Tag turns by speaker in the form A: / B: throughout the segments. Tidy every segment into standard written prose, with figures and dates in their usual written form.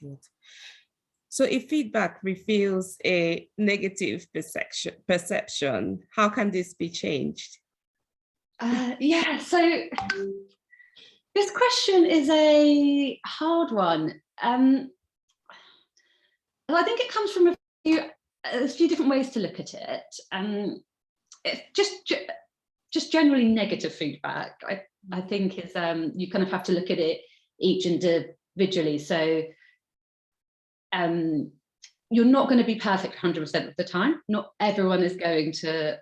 A: Good. So if feedback reveals a negative perception, how can this be changed?
B: Yeah, so this question is a hard one. Well, I think it comes from a few different ways to look at it. Just generally negative feedback, I think is you kind of have to look at it each individually. So you're not going to be perfect 100% of the time. Not everyone is going to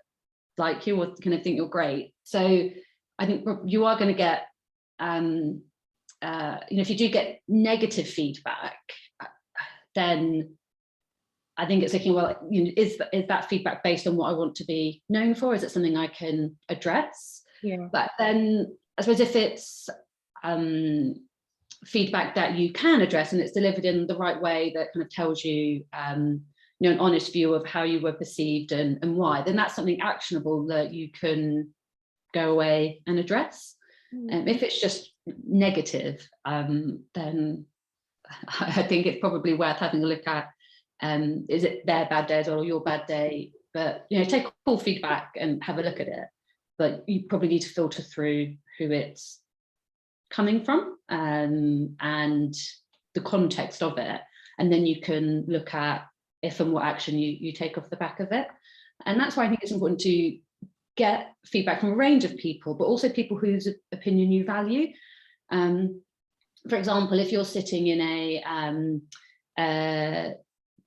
B: like you or going to think you're great. So I think you are going to get, if you do get negative feedback, then I think it's looking, well, is that feedback based on what I want to be known for? Is it something I can address?
A: Yeah.
B: But then I suppose if it's feedback that you can address and it's delivered in the right way that kind of tells you, an honest view of how you were perceived and why, then that's something actionable that you can go away and address. If it's just negative, then I think it's probably worth having a look at. Is it their bad day as well, or your bad day? But take all feedback and have a look at it. But you probably need to filter through who it's coming from and the context of it, and then you can look at if and what action you take off the back of it. And that's why I think it's important to get feedback from a range of people, but also people whose opinion you value. For example, if you're sitting in a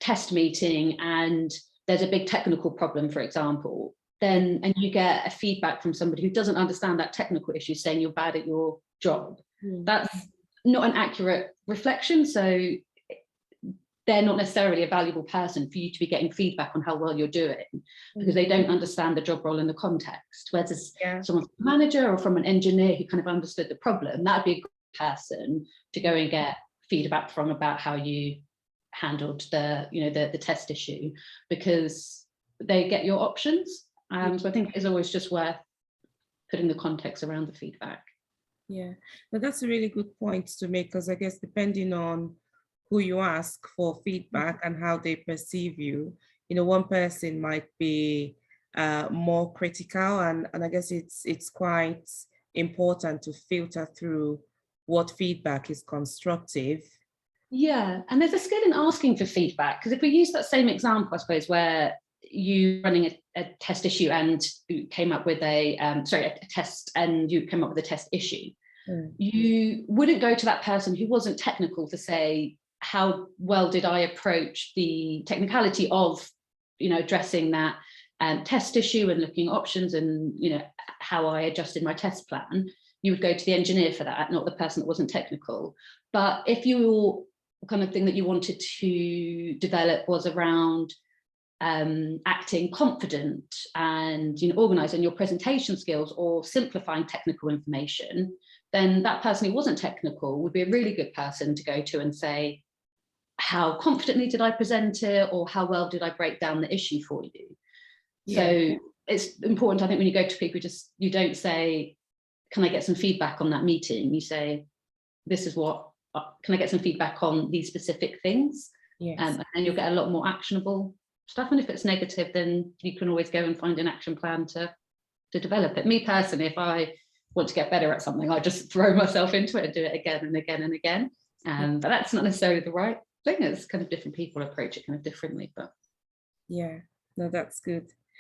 B: test meeting and there's a big technical problem, for example, and you get a feedback from somebody who doesn't understand that technical issue saying you're bad at your job, that's not an accurate reflection. So they're not necessarily a valuable person for you to be getting feedback on how well you're doing, because they don't understand the job role in the context. Whereas someone from a manager or from an engineer who kind of understood the problem, that'd be a good person to go and get feedback from about how you handled the test issue, because they get your options. So I think it's always just worth putting the context around the feedback.
A: Yeah, but that's a really good point to make, because I guess depending on who you ask for feedback and how they perceive you, one person might be more critical, and I guess it's quite important to filter through what feedback is constructive.
B: Yeah, and there's a skill in asking for feedback, because if we use that same example, I suppose, where you running a test issue and you came up with a test and you came up with a test issue, you wouldn't go to that person who wasn't technical to say, how well did I approach the technicality of addressing that test issue and looking at options and how I adjusted my test plan. You would go to the engineer for that, not the person that wasn't technical. But if your kind of thing that you wanted to develop was around acting confident and organizing your presentation skills or simplifying technical information, then that person who wasn't technical would be a really good person to go to and say, how confidently did I present it, or how well did I break down the issue for you? Yeah. So it's important, I think, when you go to people, you don't say, can I get some feedback on that meeting? You say, this is what, can I get some feedback on these specific things?
A: Yes.
B: And you'll get a lot more actionable stuff. And if it's negative, then you can always go and find an action plan to develop it. Me personally, if I want to get better at something, I just throw myself into it and do it again and again and again. But that's not necessarily the right thing. It's kind of different people approach it kind of differently. But
A: yeah, no, that's good.